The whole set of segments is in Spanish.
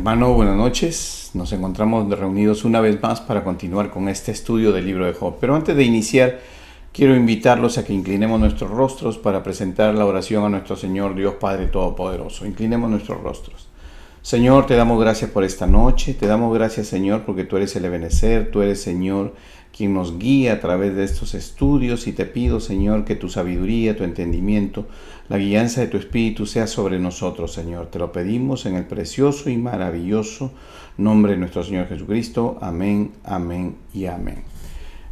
Hermano, buenas noches. Nos encontramos reunidos una vez más para continuar con este estudio del libro de Job. Pero antes de iniciar, quiero invitarlos a que inclinemos nuestros rostros para presentar la oración a nuestro Señor Dios Padre Todopoderoso. Inclinemos nuestros rostros. Señor, te damos gracias por esta noche. Te damos gracias, Señor, porque tú eres el Ebenezer. Tú eres, Señor, quien nos guía a través de estos estudios. Y te pido, Señor, que tu sabiduría, tu entendimiento, la guianza de tu Espíritu sea sobre nosotros, Señor. Te lo pedimos en el precioso y maravilloso nombre de nuestro Señor Jesucristo. Amén, amén y amén.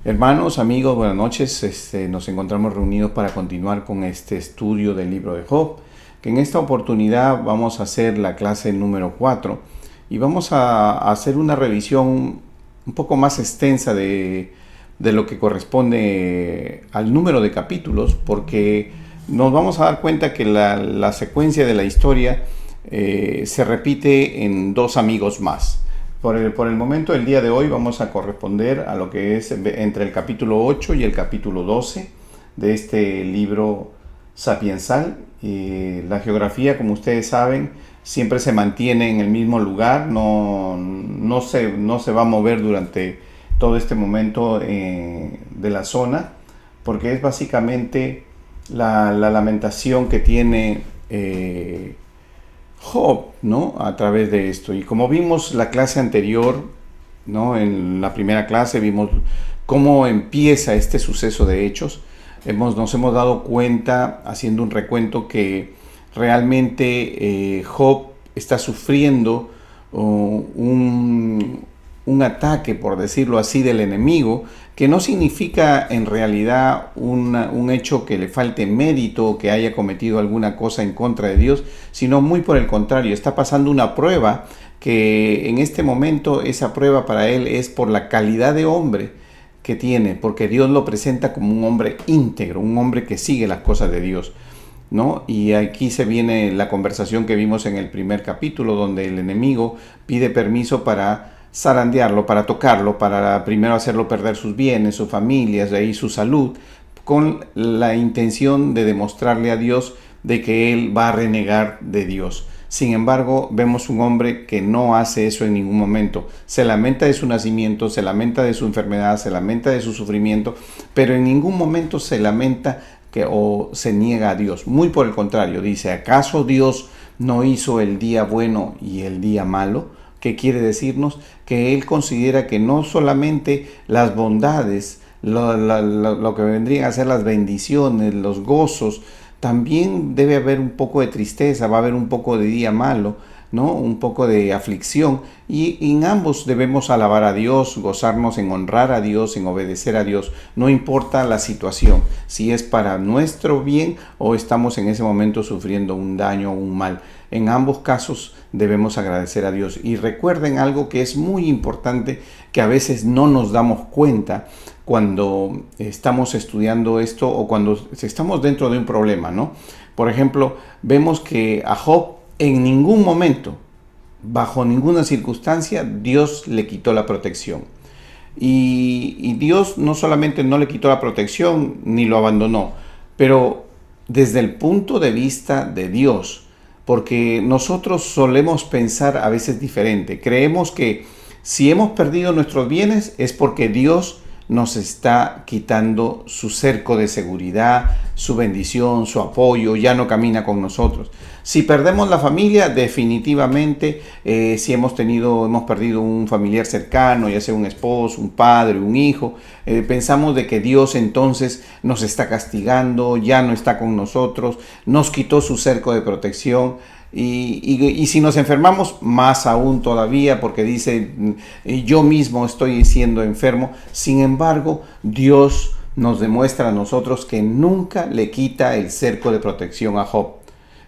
Hermanos, amigos, buenas noches. Nos encontramos reunidos para continuar con este estudio del libro de Job, que en esta oportunidad vamos a hacer la clase número 4 y vamos a hacer una revisión un poco más extensa de lo que corresponde al número de capítulos, porque nos vamos a dar cuenta que la secuencia de la historia se repite en dos amigos más. Por el momento, el día de hoy, vamos a corresponder a lo que es entre el capítulo 8 y el capítulo 12 de este libro sapiensal. La geografía, como ustedes saben, siempre se mantiene en el mismo lugar, no se va a mover durante todo este momento de la zona, porque es básicamente la lamentación que tiene Job, ¿no?, a través de esto. Y como vimos la clase anterior, ¿no?, en la primera clase vimos cómo empieza este suceso de hechos. Nos hemos dado cuenta, haciendo un recuento, que realmente Job está sufriendo un ataque, por decirlo así, del enemigo, que no significa en realidad un hecho que le falte mérito o que haya cometido alguna cosa en contra de Dios, sino muy por el contrario, está pasando una prueba que en este momento esa prueba para él es por la calidad de hombre que tiene, porque Dios lo presenta como un hombre íntegro, un hombre que sigue las cosas de Dios, ¿no? Y aquí se viene la conversación que vimos en el primer capítulo, donde el enemigo pide permiso para zarandearlo, para tocarlo, para primero hacerlo perder sus bienes, sus familias, de ahí su salud, con la intención de demostrarle a Dios de que él va a renegar de Dios. Sin embargo, vemos un hombre que no hace eso en ningún momento. Se lamenta de su nacimiento, se lamenta de su enfermedad, se lamenta de su sufrimiento, pero en ningún momento se lamenta o se niega a Dios. Muy por el contrario, dice: ¿acaso Dios no hizo el día bueno y el día malo? ¿Qué quiere decirnos? Que él considera que no solamente las bondades, lo que vendrían a ser las bendiciones, los gozos, también debe haber un poco de tristeza, va a haber un poco de día malo, ¿no?, un poco de aflicción, y en ambos debemos alabar a Dios, gozarnos en honrar a Dios, en obedecer a Dios, no importa la situación, si es para nuestro bien o estamos en ese momento sufriendo un daño o un mal. En ambos casos debemos agradecer a Dios. Y recuerden algo que es muy importante, que a veces no nos damos cuenta cuando estamos estudiando esto o cuando estamos dentro de un problema, ¿no? Por ejemplo, vemos que a Job en ningún momento, bajo ninguna circunstancia, Dios le quitó la protección. Y Dios no solamente no le quitó la protección ni lo abandonó, pero desde el punto de vista de Dios, porque nosotros solemos pensar a veces diferente. Creemos que si hemos perdido nuestros bienes es porque Dios nos está quitando su cerco de seguridad, su bendición, su apoyo, ya no camina con nosotros. Si perdemos la familia, definitivamente, si hemos perdido un familiar cercano, ya sea un esposo, un padre, un hijo, pensamos de que Dios entonces nos está castigando, ya no está con nosotros, nos quitó su cerco de protección. Y si nos enfermamos, más aún todavía, porque dice: yo mismo estoy siendo enfermo. Sin embargo, Dios nos demuestra a nosotros que nunca le quita el cerco de protección a Job.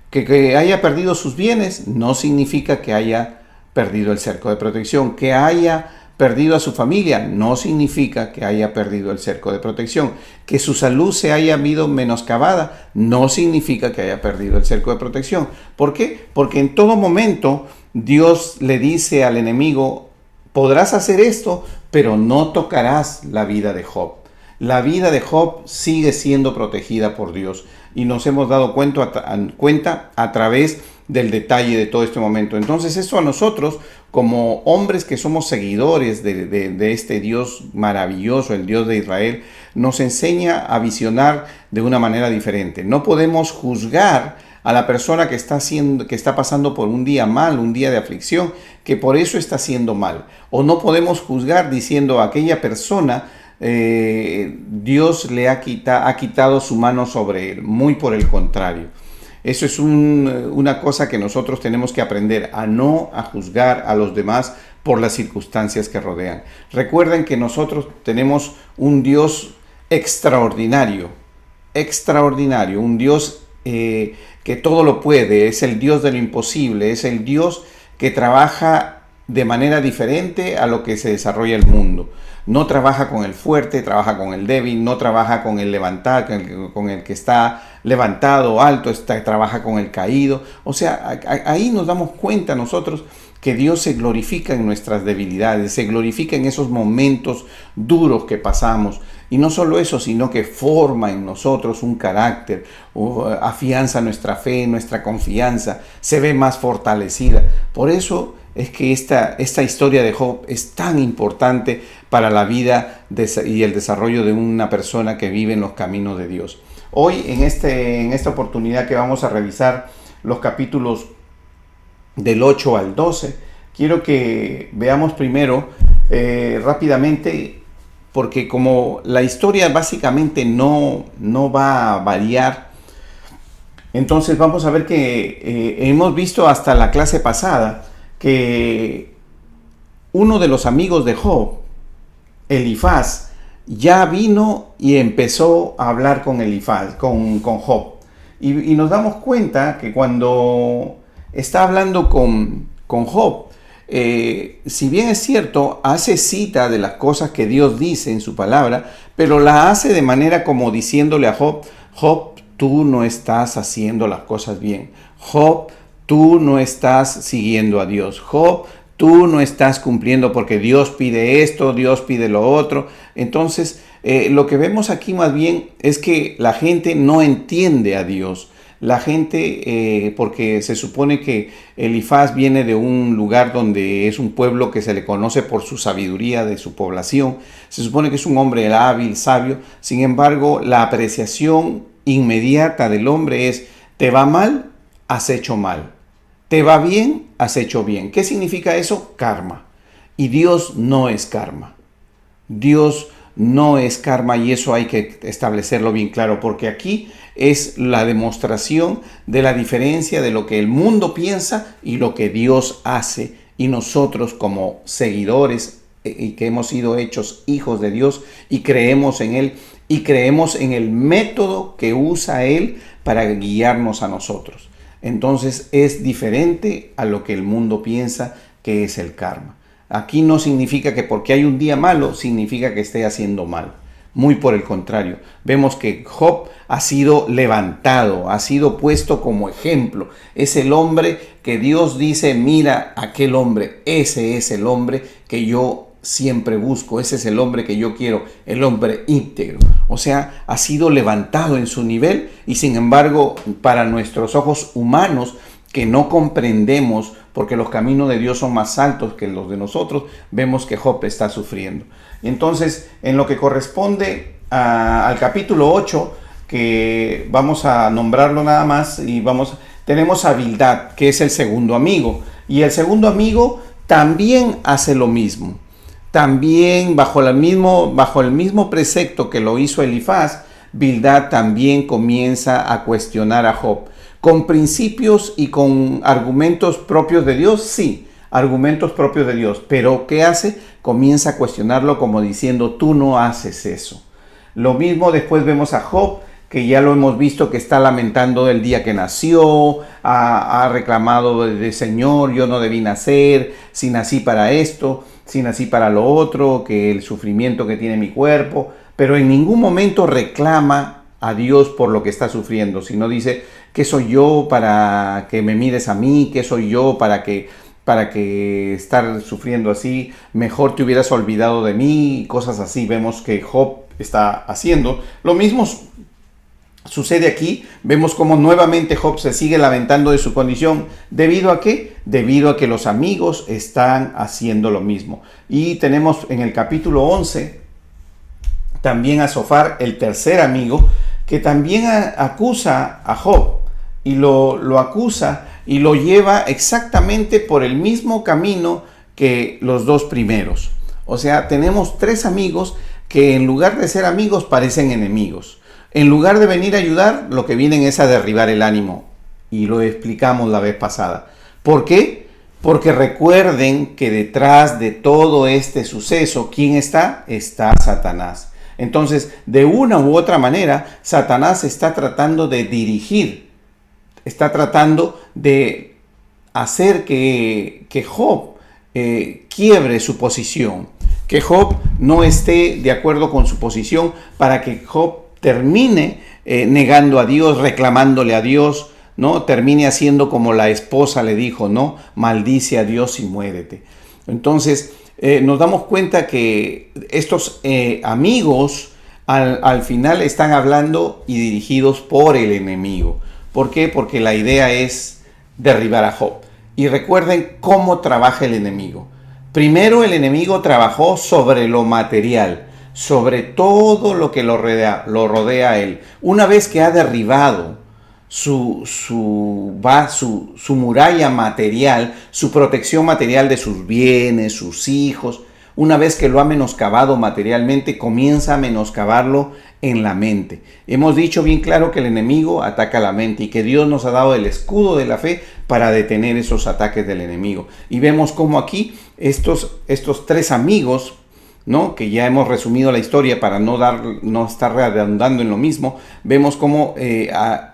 Que haya perdido sus bienes no significa que haya perdido el cerco de protección. Que haya perdido a su familia no significa que haya perdido el cerco de protección. Que su salud se haya visto menoscabada no significa que haya perdido el cerco de protección. ¿Por qué? Porque en todo momento Dios le dice al enemigo: podrás hacer esto, pero no tocarás la vida de Job. La vida de Job sigue siendo protegida por Dios, y nos hemos dado cuenta a través del detalle de todo este momento. Entonces eso a nosotros, como hombres que somos seguidores de este Dios maravilloso, el Dios de Israel, nos enseña a visionar de una manera diferente. No podemos juzgar a la persona que está pasando por un día mal, un día de aflicción, que por eso está haciendo mal. O no podemos juzgar diciendo a aquella persona, Dios le ha quitado su mano sobre él. Muy por el contrario. Eso es una cosa que nosotros tenemos que aprender, a no juzgar a los demás por las circunstancias que rodean. Recuerden que nosotros tenemos un Dios extraordinario, un Dios que todo lo puede, es el Dios de lo imposible, es el Dios que trabaja de manera diferente a lo que se desarrolla el mundo. No trabaja con el fuerte, trabaja con el débil, no trabaja con el levantado, con el que está levantado, alto, trabaja con el caído. O sea, ahí nos damos cuenta nosotros que Dios se glorifica en nuestras debilidades, se glorifica en esos momentos duros que pasamos. Y no solo eso, sino que forma en nosotros un carácter, afianza nuestra fe, nuestra confianza, se ve más fortalecida. Por eso es que esta historia de Job es tan importante para la vida y el desarrollo de una persona que vive en los caminos de Dios. Hoy, en esta oportunidad que vamos a revisar los capítulos del 8 al 12, quiero que veamos primero rápidamente, porque como la historia básicamente no va a variar, entonces vamos a ver que hemos visto hasta la clase pasada que uno de los amigos de Job, Elifaz, ya vino y empezó a hablar con Job. Y nos damos cuenta que cuando está hablando con Job, si bien es cierto, hace cita de las cosas que Dios dice en su palabra, pero la hace de manera como diciéndole a Job, Job, tú no estás haciendo las cosas bien. Job, tú no estás siguiendo a Dios. Job, tú no estás cumpliendo porque Dios pide esto, Dios pide lo otro. Entonces, lo que vemos aquí más bien es que la gente no entiende a Dios. La gente, porque se supone que Elifaz viene de un lugar donde es un pueblo que se le conoce por su sabiduría de su población. Se supone que es un hombre hábil, sabio. Sin embargo, la apreciación inmediata del hombre es: te va mal, has hecho mal. Te va bien, has hecho bien. ¿Qué significa eso? Karma. Y Dios no es karma. Dios no es karma, y eso hay que establecerlo bien claro, porque aquí es la demostración de la diferencia de lo que el mundo piensa y lo que Dios hace. Y nosotros, como seguidores y que hemos sido hechos hijos de Dios y creemos en Él y creemos en el método que usa Él para guiarnos a nosotros. Entonces es diferente a lo que el mundo piensa que es el karma. Aquí no significa que porque hay un día malo, significa que esté haciendo mal. Muy por el contrario. Vemos que Job ha sido levantado, ha sido puesto como ejemplo. Es el hombre que Dios dice, mira, aquel hombre, ese es el hombre que yo siempre busco, ese es el hombre que yo quiero, el hombre íntegro. O sea, ha sido levantado en su nivel y sin embargo, para nuestros ojos humanos, que no comprendemos porque los caminos de Dios son más altos que los de nosotros, vemos que Job está sufriendo. Entonces, en lo que corresponde al capítulo 8, que vamos a nombrarlo nada más, tenemos a Bildad, que es el segundo amigo, y el segundo amigo también hace lo mismo. También bajo el mismo precepto que lo hizo Elifaz, Bildad también comienza a cuestionar a Job. ¿Con principios y con argumentos propios de Dios? Sí, argumentos propios de Dios. Pero ¿qué hace? Comienza a cuestionarlo como diciendo, tú no haces eso. Lo mismo después vemos a Job, que ya lo hemos visto que está lamentando el día que nació, ha reclamado de Señor, yo no debí nacer, si nací para esto, si nací para lo otro, que el sufrimiento que tiene mi cuerpo, pero en ningún momento reclama a Dios por lo que está sufriendo, sino dice, ¿qué soy yo para que me mires a mí? ¿Qué soy yo para que estar sufriendo así? Mejor te hubieras olvidado de mí, cosas así. Vemos que Job está haciendo. Lo mismo sucede aquí? Vemos cómo nuevamente Job se sigue lamentando de su condición. ¿Debido a qué? Debido a que los amigos están haciendo lo mismo. Y tenemos en el capítulo 11 también a Zofar, el tercer amigo, que también acusa a Job y lo acusa y lo lleva exactamente por el mismo camino que los dos primeros. O sea, tenemos tres amigos que en lugar de ser amigos parecen enemigos. En lugar de venir a ayudar, lo que vienen es a derribar el ánimo. Y lo explicamos la vez pasada. ¿Por qué? Porque recuerden que detrás de todo este suceso, ¿quién está? Está Satanás. Entonces, de una u otra manera, Satanás está tratando de dirigir, está tratando de hacer que Job quiebre su posición, que Job no esté de acuerdo con su posición, para que Job termine negando a Dios, reclamándole a Dios, ¿no? Termine haciendo como la esposa le dijo, ¿no? Maldice a Dios y muérete. Entonces, nos damos cuenta que estos amigos al final están hablando y dirigidos por el enemigo. ¿Por qué? Porque la idea es derribar a Job. Y recuerden cómo trabaja el enemigo. Primero, el enemigo trabajó sobre lo material, sobre todo lo que lo rodea a él. Una vez que ha derribado su muralla material, su protección material de sus bienes, sus hijos, una vez que lo ha menoscabado materialmente, comienza a menoscabarlo en la mente. Hemos dicho bien claro que el enemigo ataca la mente y que Dios nos ha dado el escudo de la fe para detener esos ataques del enemigo. Y vemos cómo aquí estos tres amigos, ¿no? Que ya hemos resumido la historia para no estar redundando en lo mismo, vemos cómo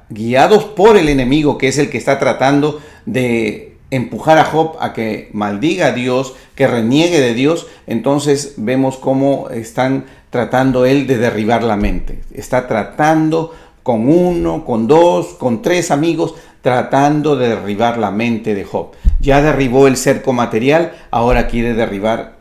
guiados por el enemigo, que es el que está tratando de empujar a Job a que maldiga a Dios, que reniegue de Dios, entonces vemos cómo están tratando él de derribar la mente. Está tratando con uno, con dos, con tres amigos, tratando de derribar la mente de Job. Ya derribó el cerco material, ahora quiere derribar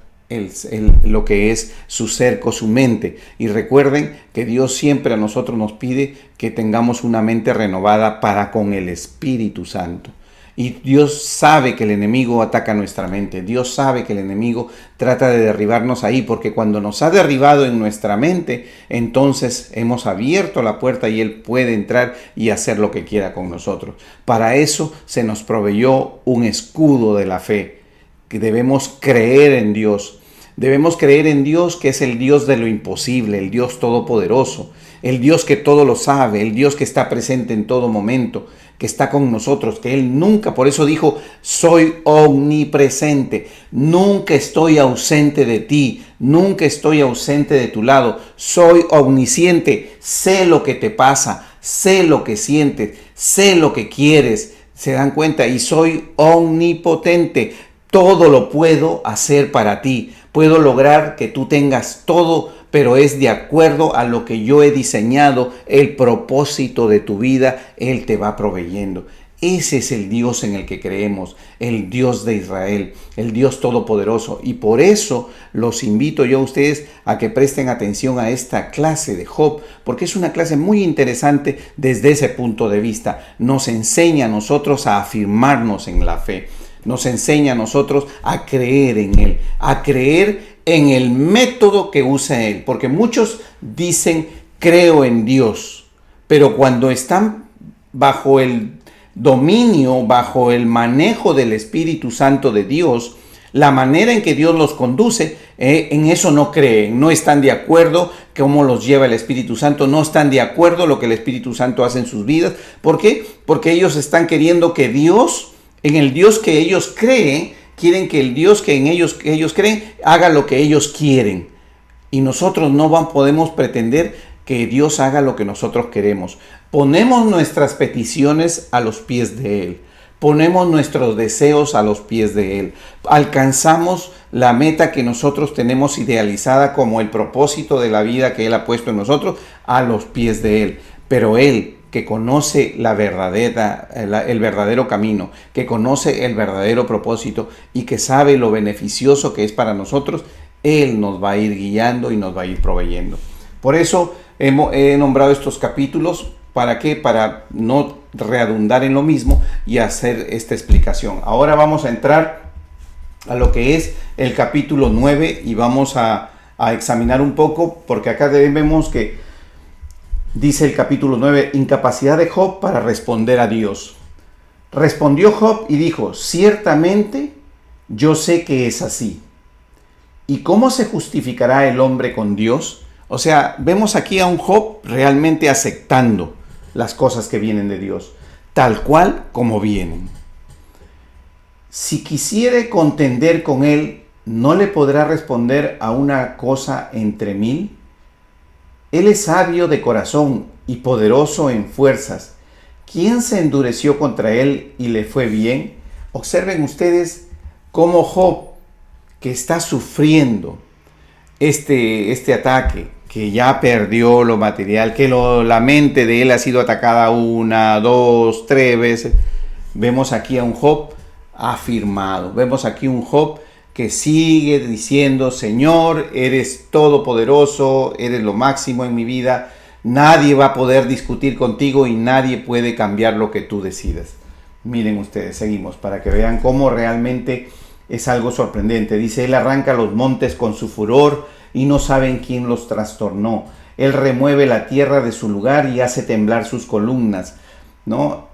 lo que es su cerco, su mente. Y recuerden que Dios siempre a nosotros nos pide que tengamos una mente renovada para con el Espíritu Santo. Y Dios sabe que el enemigo ataca nuestra mente. Dios sabe que el enemigo trata de derribarnos ahí, porque cuando nos ha derribado en nuestra mente, entonces hemos abierto la puerta y Él puede entrar y hacer lo que quiera con nosotros. Para eso se nos proveyó un escudo de la fe, que debemos creer en Dios. Debemos creer en Dios, que es el Dios de lo imposible, el Dios todopoderoso, el Dios que todo lo sabe, el Dios que está presente en todo momento, que está con nosotros, que Él nunca, por eso dijo, soy omnipresente, nunca estoy ausente de ti, nunca estoy ausente de tu lado, soy omnisciente, sé lo que te pasa, sé lo que sientes, sé lo que quieres, se dan cuenta, y soy omnipotente, todo lo puedo hacer para ti, puedo lograr que tú tengas todo, pero es de acuerdo a lo que yo he diseñado, el propósito de tu vida, Él te va proveyendo. Ese es el Dios en el que creemos, el Dios de Israel, el Dios todopoderoso. Y por eso los invito yo a ustedes a que presten atención a esta clase de Job, porque es una clase muy interesante desde ese punto de vista. Nos enseña a nosotros a afirmarnos en la fe. Nos enseña a nosotros a creer en Él, a creer en el método que usa Él. Porque muchos dicen, creo en Dios, pero cuando están bajo el dominio, bajo el manejo del Espíritu Santo de Dios, la manera en que Dios los conduce, en eso no creen, no están de acuerdo cómo los lleva el Espíritu Santo, no están de acuerdo lo que el Espíritu Santo hace en sus vidas. ¿Por qué? Porque ellos están queriendo que Dios, en el Dios que ellos creen, quieren que el Dios que ellos creen haga lo que ellos quieren. Y nosotros no podemos pretender que Dios haga lo que nosotros queremos. Ponemos nuestras peticiones a los pies de Él. Ponemos nuestros deseos a los pies de Él. Alcanzamos la meta que nosotros tenemos idealizada como el propósito de la vida que Él ha puesto en nosotros a los pies de Él. Pero Él, que conoce el verdadero camino, que conoce el verdadero propósito y que sabe lo beneficioso que es para nosotros, Él nos va a ir guiando y nos va a ir proveyendo. Por eso he nombrado estos capítulos ¿Para qué? Para no redundar en lo mismo y hacer esta explicación. Ahora vamos a entrar a lo que es el capítulo 9 y vamos a examinar un poco, porque acá vemos que dice el capítulo 9, incapacidad de Job para responder a Dios. Respondió Job y dijo, ciertamente yo sé que es así. ¿Y cómo se justificará el hombre con Dios? O sea, vemos aquí a un Job realmente aceptando las cosas que vienen de Dios, tal cual como vienen. Si quisiere contender con él, ¿no le podrá responder a una cosa entre mil? Él es sabio de corazón y poderoso en fuerzas. ¿Quién se endureció contra él y le fue bien? Observen ustedes cómo Job, que está sufriendo este ataque, que ya perdió lo material, que la mente de él ha sido atacada 1, 2, 3 veces. Vemos aquí a un Job afirmado. Vemos aquí un Job que sigue diciendo, Señor, eres todopoderoso, eres lo máximo en mi vida. Nadie va a poder discutir contigo y nadie puede cambiar lo que tú decidas. Miren ustedes, seguimos para que vean cómo realmente es algo sorprendente. Dice, él arranca los montes con su furor y no saben quién los trastornó. Él remueve la tierra de su lugar y hace temblar sus columnas, ¿no?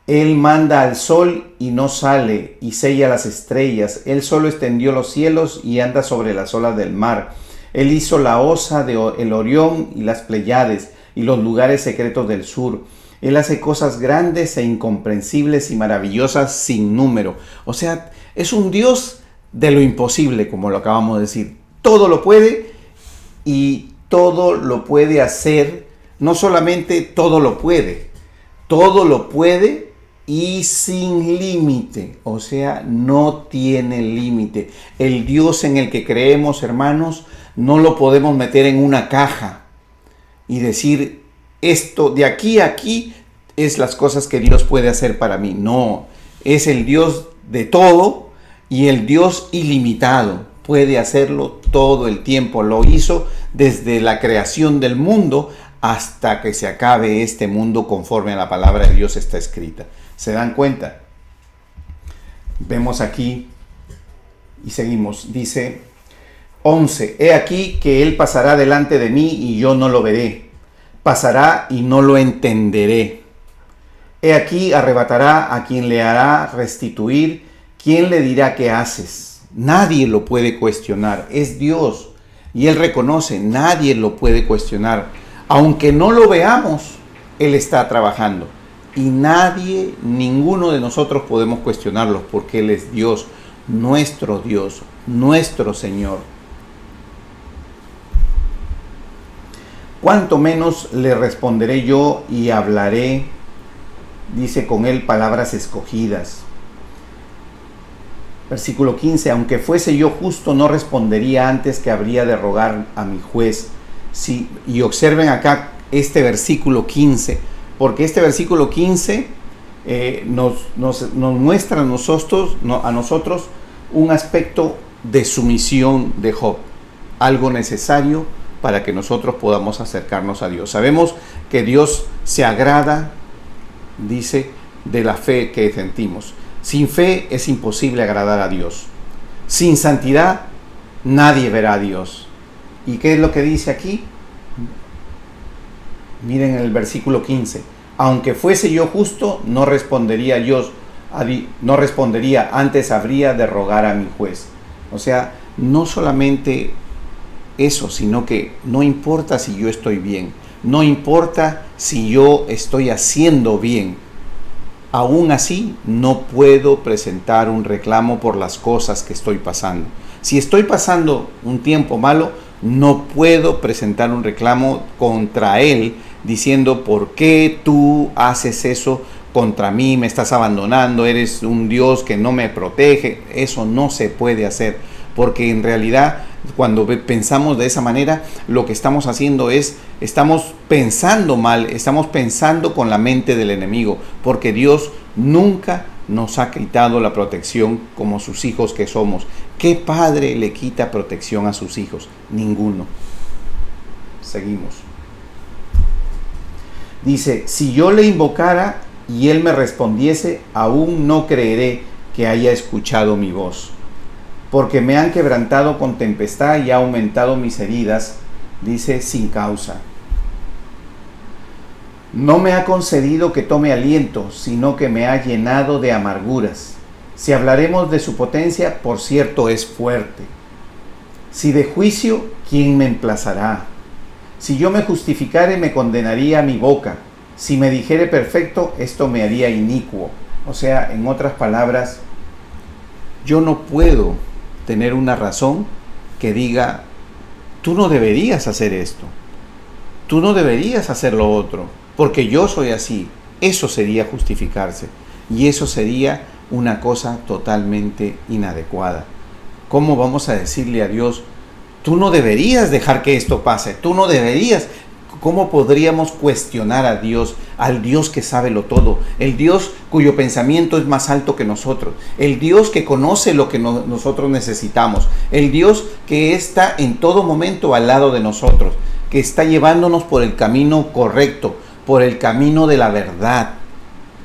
Él manda al sol y no sale y sella las estrellas. Él solo extendió los cielos y anda sobre las olas del mar. Él hizo la osa el Orión y las Pléyades y los lugares secretos del sur. Él hace cosas grandes e incomprensibles y maravillosas sin número. O sea, es un Dios de lo imposible, como lo acabamos de decir. Todo lo puede y todo lo puede hacer. No solamente todo lo puede y sin límite. O sea, no tiene límite. El Dios en el que creemos, hermanos, no lo podemos meter en una caja y decir, esto de aquí a aquí es las cosas que Dios puede hacer para mí. No, es el Dios de todo y el Dios ilimitado. Puede hacerlo todo el tiempo. Lo hizo desde la creación del mundo hasta que se acabe este mundo conforme a la palabra de Dios está escrita. ¿Se dan cuenta? Vemos aquí y seguimos. Dice 11. He aquí que él pasará delante de mí y yo no lo veré. Pasará y no lo entenderé. He aquí arrebatará a quien le hará restituir. ¿Quién le dirá qué haces? Nadie lo puede cuestionar. Es Dios. Y él reconoce, nadie lo puede cuestionar. Aunque no lo veamos, él está trabajando. Y nadie, ninguno de nosotros podemos cuestionarlo porque él es Dios, nuestro Señor. Cuanto menos le responderé yo y hablaré, dice con él palabras escogidas. Versículo 15, aunque fuese yo justo, no respondería antes que habría de rogar a mi juez. Sí, y observen acá este versículo 15, porque este versículo 15 nos muestra a nosotros un aspecto de sumisión de Job, algo necesario para que nosotros podamos acercarnos a Dios. Sabemos que Dios se agrada, dice, de la fe que sentimos. Sin fe es imposible agradar a Dios. Sin santidad nadie verá a Dios. ¿Y qué es lo que dice aquí? Miren el versículo 15. Aunque fuese yo justo, no respondería, antes habría de rogar a mi juez. O sea, no solamente eso, sino que no importa si yo estoy bien, no importa si yo estoy haciendo bien, aún así no puedo presentar un reclamo por las cosas que estoy pasando. Si estoy pasando un tiempo malo, no puedo presentar un reclamo contra él diciendo, ¿por qué tú haces eso contra mí? Me estás abandonando, eres un Dios que no me protege. Eso no se puede hacer, porque en realidad cuando pensamos de esa manera, lo que estamos haciendo es, estamos pensando mal, estamos pensando con la mente del enemigo, porque Dios nunca nos ha quitado la protección como sus hijos que somos. ¿Qué padre le quita protección a sus hijos? Ninguno. Seguimos. Dice, si yo le invocara y él me respondiese, aún no creeré que haya escuchado mi voz. Porque me han quebrantado con tempestad y ha aumentado mis heridas, dice, sin causa. No me ha concedido que tome aliento, sino que me ha llenado de amarguras. Si hablaremos de su potencia, por cierto es fuerte. Si de juicio, ¿quién me emplazará? Si yo me justificare, me condenaría mi boca. Si me dijere perfecto, esto me haría inicuo. O sea, en otras palabras, yo no puedo tener una razón que diga, tú no deberías hacer esto, tú no deberías hacer lo otro, porque yo soy así. Eso sería justificarse, y eso sería una cosa totalmente inadecuada. ¿Cómo vamos a decirle a Dios, tú no deberías dejar que esto pase, tú no deberías? ¿Cómo podríamos cuestionar a Dios, al Dios que sabe lo todo, el Dios cuyo pensamiento es más alto que nosotros, el Dios que conoce lo que nosotros necesitamos, el Dios que está en todo momento al lado de nosotros, que está llevándonos por el camino correcto, por el camino de la verdad?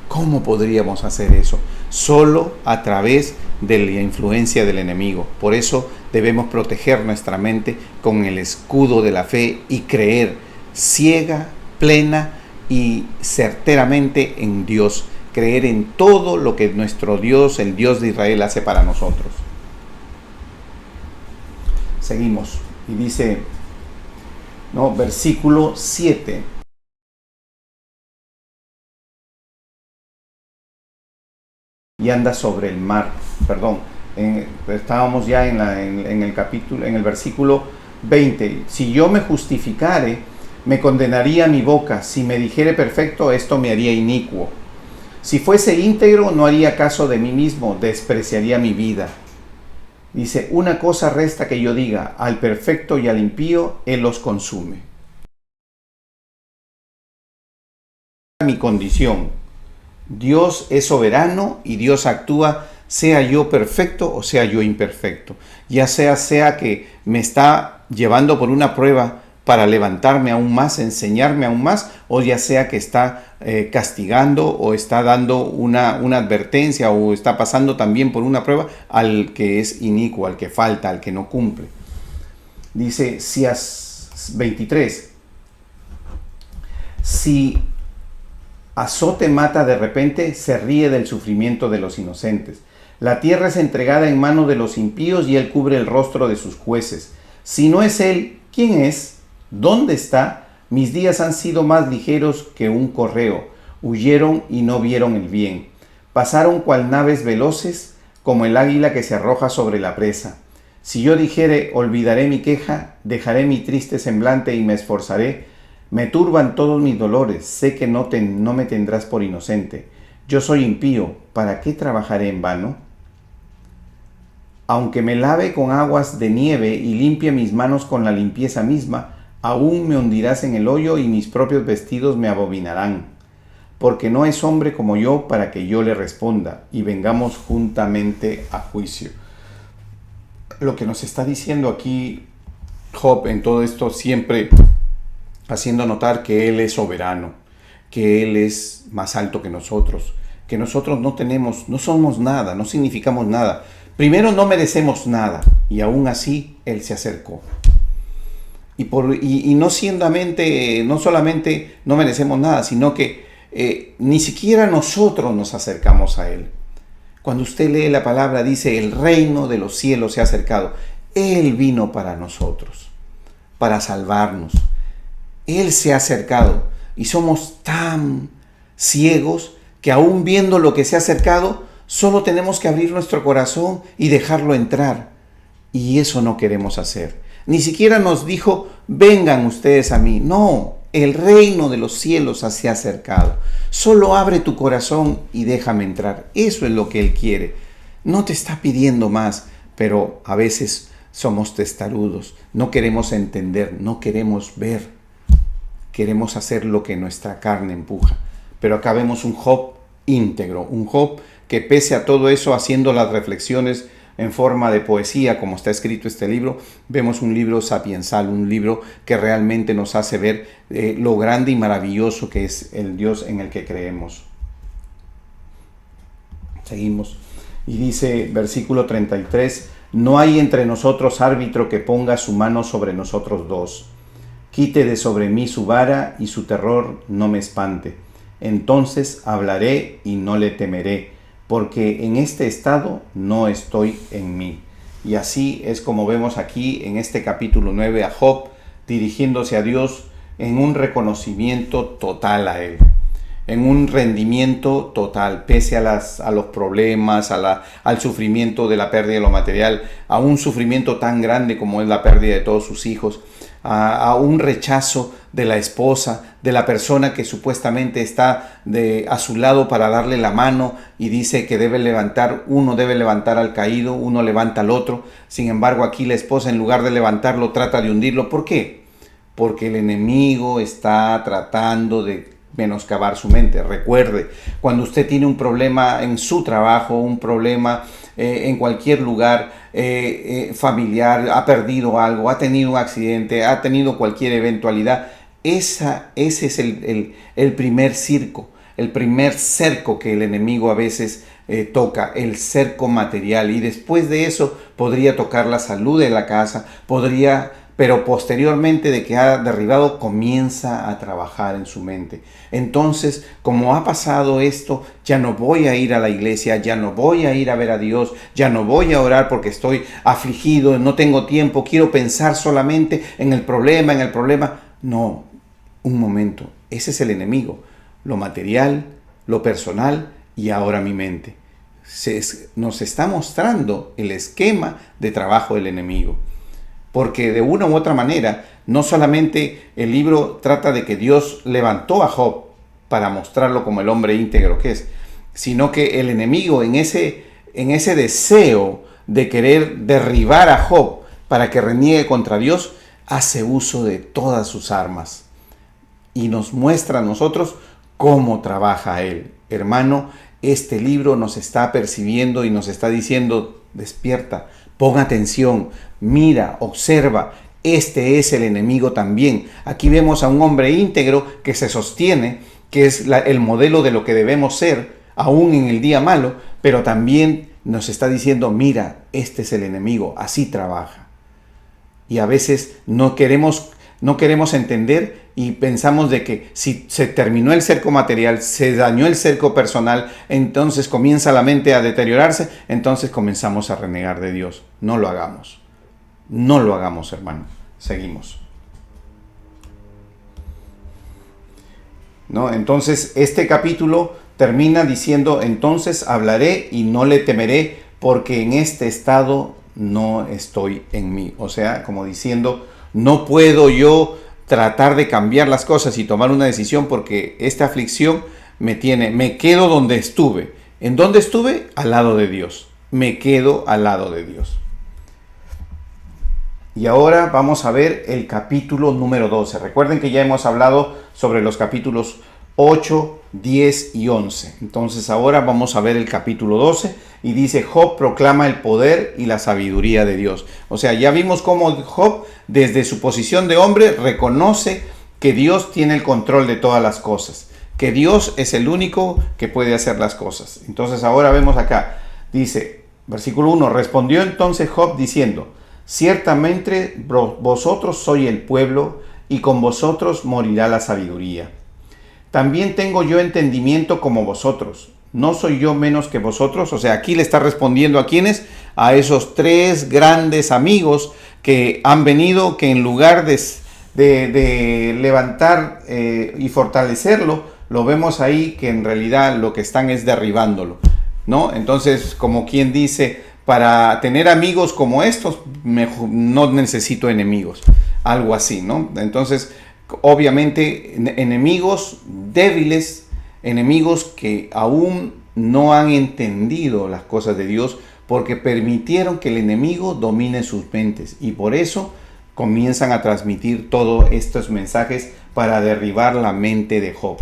¿Cómo podríamos hacer eso? Solo a través de la influencia del enemigo. Por eso debemos proteger nuestra mente con el escudo de la fe y creer ciega, plena y certeramente en Dios. Creer en todo lo que nuestro Dios, el Dios de Israel, hace para nosotros. Seguimos. Y dice, versículo 7. Y anda sobre el mar. Estábamos ya en el versículo 20. Si yo me justificare, me condenaría mi boca. Si me dijere perfecto, esto me haría inicuo. Si fuese íntegro, no haría caso de mí mismo, despreciaría mi vida. Dice, una cosa resta que yo diga, al perfecto y al impío, él los consume. Mi condición. Dios es soberano y Dios actúa, sea yo perfecto o sea yo imperfecto. Ya sea que me está llevando por una prueba para levantarme aún más, enseñarme aún más, o ya sea que está castigando o está dando una advertencia o está pasando también por una prueba al que es inicuo, al que falta, al que no cumple. Dice 23, si azote mata de repente, se ríe del sufrimiento de los inocentes. La tierra es entregada en mano de los impíos y él cubre el rostro de sus jueces. Si no es él, ¿quién es? ¿Dónde está? Mis días han sido más ligeros que un correo. Huyeron y no vieron el bien. Pasaron cual naves veloces, como el águila que se arroja sobre la presa. Si yo dijere, olvidaré mi queja, dejaré mi triste semblante y me esforzaré, me turban todos mis dolores, sé que no me tendrás por inocente. Yo soy impío, ¿para qué trabajaré en vano? Aunque me lave con aguas de nieve y limpie mis manos con la limpieza misma, aún me hundirás en el hoyo y mis propios vestidos me abominarán. Porque no es hombre como yo para que yo le responda y vengamos juntamente a juicio. Lo que nos está diciendo aquí Job en todo esto, siempre haciendo notar que Él es soberano, que Él es más alto que nosotros no somos nada, no significamos nada. Primero, no merecemos nada, y aún así Él se acercó. Y no solamente no merecemos nada, sino que ni siquiera nosotros nos acercamos a Él. Cuando usted lee la palabra, dice, el reino de los cielos se ha acercado. Él vino para nosotros, para salvarnos. Él se ha acercado y somos tan ciegos que aún viendo lo que se ha acercado, solo tenemos que abrir nuestro corazón y dejarlo entrar. Y eso no queremos hacer. Ni siquiera nos dijo, vengan ustedes a mí. No, el reino de los cielos se ha acercado. Solo abre tu corazón y déjame entrar. Eso es lo que Él quiere. No te está pidiendo más, pero a veces somos testarudos. No queremos entender, no queremos ver. Queremos hacer lo que nuestra carne empuja. Pero acá vemos un Job íntegro, un Job que pese a todo eso, haciendo las reflexiones en forma de poesía, como está escrito este libro, vemos un libro sapiensal, un libro que realmente nos hace ver lo grande y maravilloso que es el Dios en el que creemos. Seguimos. Y dice, versículo 33, no hay entre nosotros árbitro que ponga su mano sobre nosotros dos. Quite de sobre mí su vara y su terror no me espante. Entonces hablaré y no le temeré, porque en este estado no estoy en mí. Y así es como vemos aquí en este capítulo 9 a Job dirigiéndose a Dios en un reconocimiento total a Él, en un rendimiento total, pese a los problemas, al sufrimiento de la pérdida de lo material, a un sufrimiento tan grande como es la pérdida de todos sus hijos, a un rechazo de la esposa, de la persona que supuestamente está a su lado para darle la mano y dice que uno debe levantar al caído, uno levanta al otro. Sin embargo, aquí la esposa, en lugar de levantarlo, trata de hundirlo. ¿Por qué? Porque el enemigo está tratando de menoscabar su mente. Recuerde, cuando usted tiene un problema en su trabajo, un problema en cualquier lugar familiar, ha perdido algo, ha tenido un accidente, ha tenido cualquier eventualidad, ese es el primer circo, el primer cerco que el enemigo a veces toca, el cerco material, y después de eso podría tocar la salud de la casa, pero posteriormente de que ha derribado, comienza a trabajar en su mente. Entonces, como ha pasado esto, ya no voy a ir a la iglesia, ya no voy a ir a ver a Dios, ya no voy a orar porque estoy afligido, no tengo tiempo, quiero pensar solamente en el problema. No, un momento, ese es el enemigo, lo material, lo personal y ahora mi mente. Nos está mostrando el esquema de trabajo del enemigo. Porque de una u otra manera, no solamente el libro trata de que Dios levantó a Job para mostrarlo como el hombre íntegro que es, sino que el enemigo en ese deseo de querer derribar a Job para que reniegue contra Dios, hace uso de todas sus armas y nos muestra a nosotros cómo trabaja él. Hermano, este libro nos está percibiendo y nos está diciendo, despierta, pon atención, mira, observa, este es el enemigo también. Aquí vemos a un hombre íntegro que se sostiene, que es el modelo de lo que debemos ser, aún en el día malo, pero también nos está diciendo, mira, este es el enemigo, así trabaja. Y a veces no queremos entender y pensamos de que si se terminó el cerco material, se dañó el cerco personal, entonces comienza la mente a deteriorarse, entonces comenzamos a renegar de Dios. No lo hagamos. No lo hagamos, hermano. Seguimos. ¿No? Entonces, este capítulo termina diciendo, entonces hablaré y no le temeré, porque en este estado no estoy en mí. O sea, como diciendo, no puedo yo tratar de cambiar las cosas y tomar una decisión porque esta aflicción me quedo donde estuve. ¿En dónde estuve? Al lado de Dios. Me quedo al lado de Dios. Y ahora vamos a ver el capítulo número 12. Recuerden que ya hemos hablado sobre los capítulos 8, 10 y 11. Entonces ahora vamos a ver el capítulo 12 y dice, Job proclama el poder y la sabiduría de Dios. O sea, ya vimos cómo Job, desde su posición de hombre, reconoce que Dios tiene el control de todas las cosas, que Dios es el único que puede hacer las cosas. Entonces ahora vemos acá, dice, versículo 1, respondió entonces Job diciendo, ciertamente vosotros sois el pueblo y con vosotros morirá la sabiduría. También tengo yo entendimiento como vosotros. ¿No soy yo menos que vosotros? O sea, aquí le está respondiendo a quiénes, a esos tres grandes amigos que han venido, que en lugar de levantar y fortalecerlo, lo vemos ahí que en realidad lo que están es derribándolo, ¿no? Entonces, como quien dice, para tener amigos como estos, no necesito enemigos, algo así, ¿no? Entonces, obviamente, enemigos débiles, enemigos que aún no han entendido las cosas de Dios porque permitieron que el enemigo domine sus mentes y por eso comienzan a transmitir todos estos mensajes para derribar la mente de Job,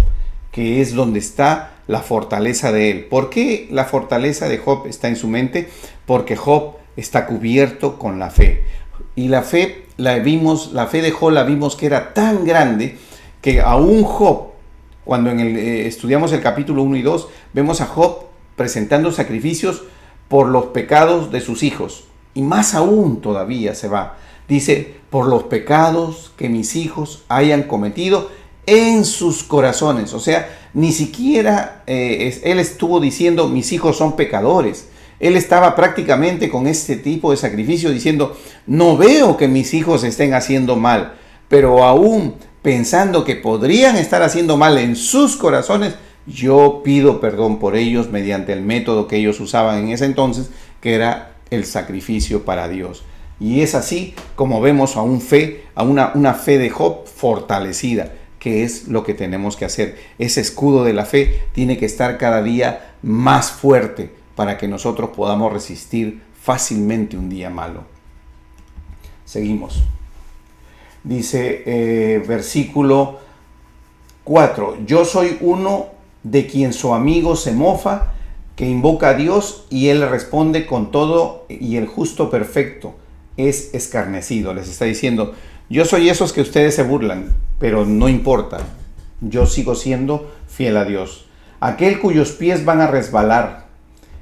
que es donde está la fortaleza de él. ¿Por qué la fortaleza de Job está en su mente? Porque Job está cubierto con la fe. Y la fe la fe de Job la vimos que era tan grande que aún Job, cuando estudiamos el capítulo 1 y 2, vemos a Job presentando sacrificios por los pecados de sus hijos. Y más aún todavía se va. Dice, por los pecados que mis hijos hayan cometido en sus corazones. O sea, ni siquiera él estuvo diciendo, mis hijos son pecadores. Él estaba prácticamente con este tipo de sacrificio diciendo, no veo que mis hijos estén haciendo mal, pero aún pensando que podrían estar haciendo mal en sus corazones, yo pido perdón por ellos mediante el método que ellos usaban en ese entonces, que era el sacrificio para Dios. Y es así como vemos a una fe de Job fortalecida, que es lo que tenemos que hacer. Ese escudo de la fe tiene que estar cada día más fuerte para que nosotros podamos resistir fácilmente un día malo. Seguimos. Dice versículo 4, yo soy uno de quien su amigo se mofa, que invoca a Dios y él responde con todo, y el justo perfecto es escarnecido. Les está diciendo, yo soy esos que ustedes se burlan, pero no importa, yo sigo siendo fiel a Dios. Aquel cuyos pies van a resbalar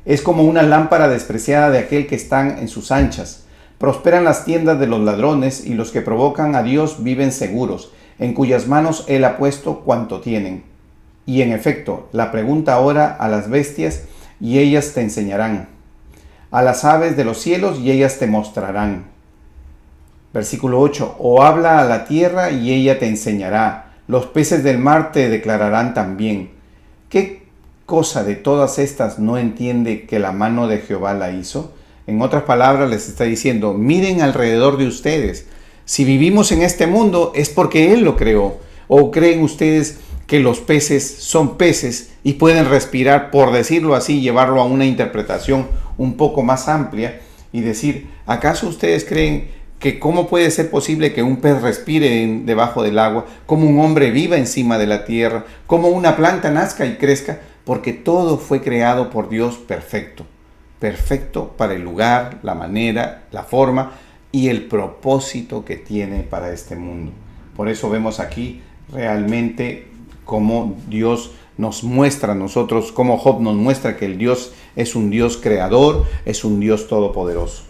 es como una lámpara despreciada de aquel que están en sus anchas. Prosperan las tiendas de los ladrones, y los que provocan a Dios viven seguros, en cuyas manos Él ha puesto cuanto tienen. Y en efecto, la pregunta ahora a las bestias, y ellas te enseñarán. A las aves de los cielos, y ellas te mostrarán. Versículo 8, o habla a la tierra, y ella te enseñará. Los peces del mar te declararán también. ¿Qué cosa de todas estas no entiende que la mano de Jehová la hizo? En otras palabras, les está diciendo, miren alrededor de ustedes. Si vivimos en este mundo es porque Él lo creó. ¿O creen ustedes que los peces son peces y pueden respirar, por decirlo así, llevarlo a una interpretación un poco más amplia y decir, ¿acaso ustedes creen que cómo puede ser posible que un pez respire debajo del agua, cómo un hombre viva encima de la tierra, cómo una planta nazca y crezca? Porque todo fue creado por Dios perfecto. Perfecto para el lugar, la manera, la forma y el propósito que tiene para este mundo. Por eso vemos aquí realmente cómo Dios nos muestra a nosotros, cómo Job nos muestra que el Dios es un Dios creador, es un Dios todopoderoso.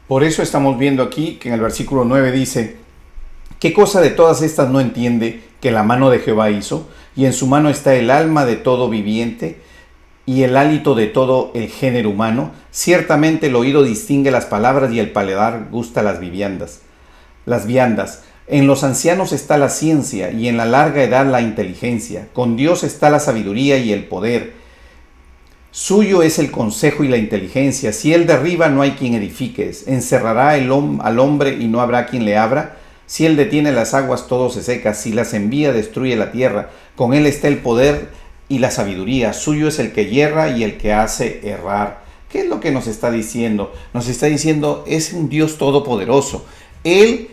Por eso estamos viendo aquí que en el versículo 9 dice, ¿qué cosa de todas estas no entiende que la mano de Jehová hizo? Y en su mano está el alma de todo viviente y el hálito de todo el género humano. Ciertamente el oído distingue las palabras y el paladar gusta las viandas. En los ancianos está la ciencia y en la larga edad la inteligencia. Con Dios está la sabiduría y el poder. Suyo es el consejo y la inteligencia. Si él derriba, no hay quien edifique. Encerrará al hombre y no habrá quien le abra. Si él detiene las aguas, todo se seca. Si las envía, destruye la tierra. Con él está el poder y la sabiduría. Suyo es el que yerra y el que hace errar. ¿Qué es lo que nos está diciendo? Nos está diciendo, es un Dios todopoderoso. Él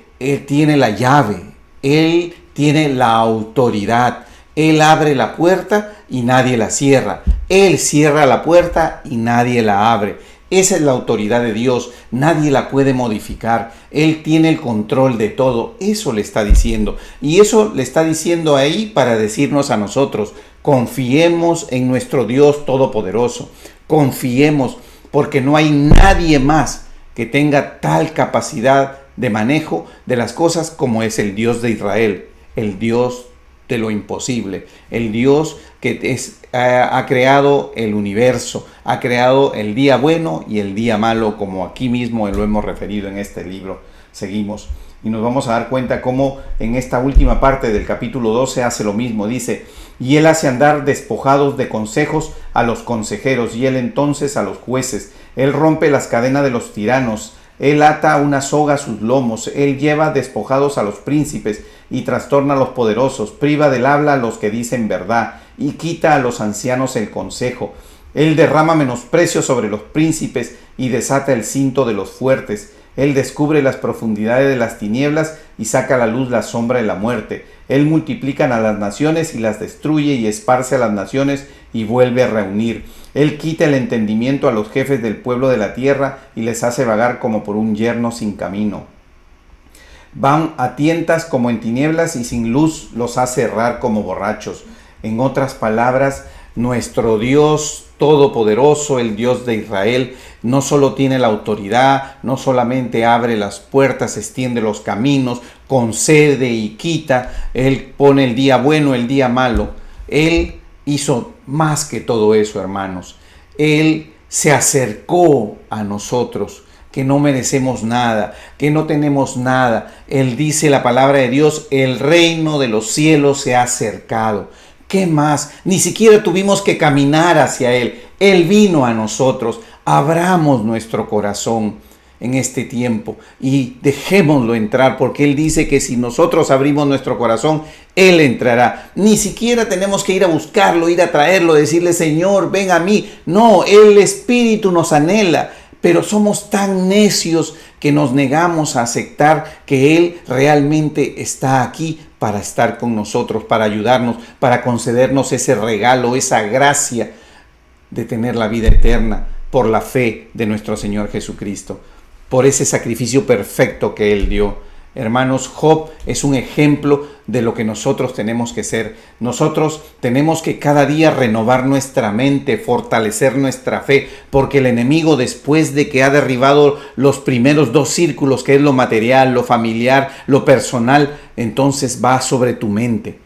tiene la llave. Él tiene la autoridad. Él abre la puerta y nadie la cierra. Él cierra la puerta y nadie la abre. Esa es la autoridad de Dios. Nadie la puede modificar. Él tiene el control de todo. Eso le está diciendo. Y eso le está diciendo ahí para decirnos a nosotros, confiemos en nuestro Dios todopoderoso. Confiemos, porque no hay nadie más que tenga tal capacidad de manejo de las cosas como es el Dios de Israel, el Dios de lo imposible, el Dios que ha creado el universo, ha creado el día bueno y el día malo, como aquí mismo lo hemos referido en este libro. Seguimos y nos vamos a dar cuenta cómo en esta última parte del capítulo 12 hace lo mismo. Dice, y él hace andar despojados de consejos a los consejeros, y él entonces a los jueces. Él rompe las cadenas de los tiranos. Él ata una soga a sus lomos. Él lleva despojados a los príncipes y trastorna a los poderosos. Priva del habla a los que dicen verdad y quita a los ancianos el consejo. Él derrama menosprecio sobre los príncipes y desata el cinto de los fuertes. Él descubre las profundidades de las tinieblas y saca a la luz la sombra de la muerte. Él multiplica a las naciones y las destruye y esparce a las naciones y vuelve a reunir. Él quita el entendimiento a los jefes del pueblo de la tierra y les hace vagar como por un yermo sin camino. Van a tientas como en tinieblas y sin luz los hace errar como borrachos. En otras palabras, nuestro Dios todopoderoso, el Dios de Israel, no solo tiene la autoridad, no solamente abre las puertas, extiende los caminos, concede y quita. Él pone el día bueno, el día malo. Él hizo más que todo eso, hermanos. Él se acercó a nosotros, que no merecemos nada, que no tenemos nada. Él dice la palabra de Dios, el reino de los cielos se ha acercado. ¿Qué más? Ni siquiera tuvimos que caminar hacia Él. Él vino a nosotros. Abramos nuestro corazón en este tiempo y dejémoslo entrar, porque Él dice que si nosotros abrimos nuestro corazón, Él entrará. Ni siquiera tenemos que ir a buscarlo, ir a traerlo, decirle, Señor, ven a mí. No, el Espíritu nos anhela, pero somos tan necios que nos negamos a aceptar que Él realmente está aquí para estar con nosotros, para ayudarnos, para concedernos ese regalo, esa gracia de tener la vida eterna por la fe de nuestro Señor Jesucristo, por ese sacrificio perfecto que Él dio. Hermanos, Job es un ejemplo de lo que nosotros tenemos que ser. Nosotros tenemos que cada día renovar nuestra mente, fortalecer nuestra fe, porque el enemigo, después de que ha derribado los primeros dos círculos, que es lo material, lo familiar, lo personal, entonces va sobre tu mente.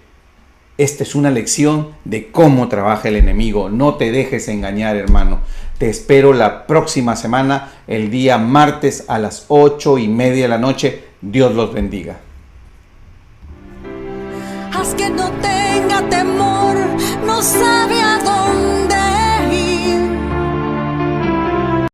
Esta es una lección de cómo trabaja el enemigo. No te dejes engañar, hermano. Te espero la próxima semana, el día martes a las 8:30 de la noche. Dios los bendiga. Haz que no tenga temor, no sabe a dónde